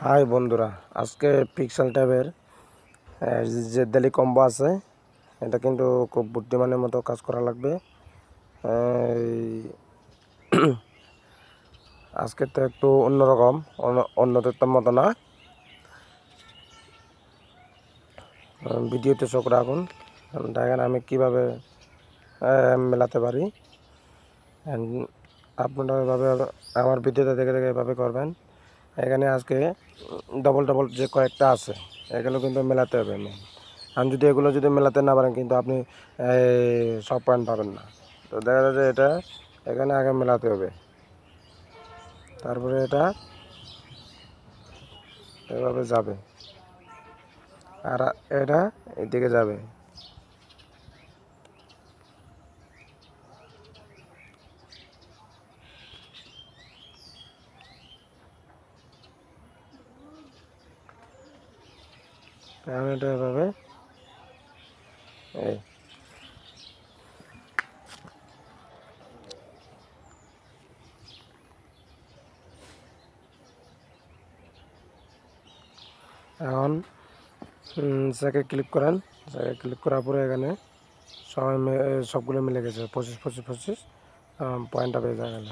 High বন্ধুরা, আজকে pixel ট্যাবের যে দেলি কম্বো আছে এটা কিন্তু খুব বুদ্ধিমানের মতো কাজ করা লাগবে। আজকে তো একটু অন্যরকম, অন্যদের মতো না। ভিডিওতে চোখ রাখুন, দেখেন আমি কিভাবে মেলাতে পারি। আপনারা এভাবে আমার ভিডিওতে দেখে দেখে এভাবে করবেন। এখানে আজকে ডবল ডবল যে কয়েকটা আছে এগুলো কিন্তু মেলাতে হবে। আমি যদি এগুলো মেলাতে না পারেন কিন্তু আপনি সব পয়েন্ট পাবেন না। তো দেখা যাচ্ছে এটা এখানে আগে মেলাতে হবে, তারপরে এটা এভাবে যাবে আর এটা এদিকে যাবে। কারণ এটা এভাবে এই এখন যাকে ক্লিক করেন, যাকে ক্লিক করার পরে এখানে সবগুলো মিলে গেছে 25 পয়েন্টটা পেয়ে যাবেন।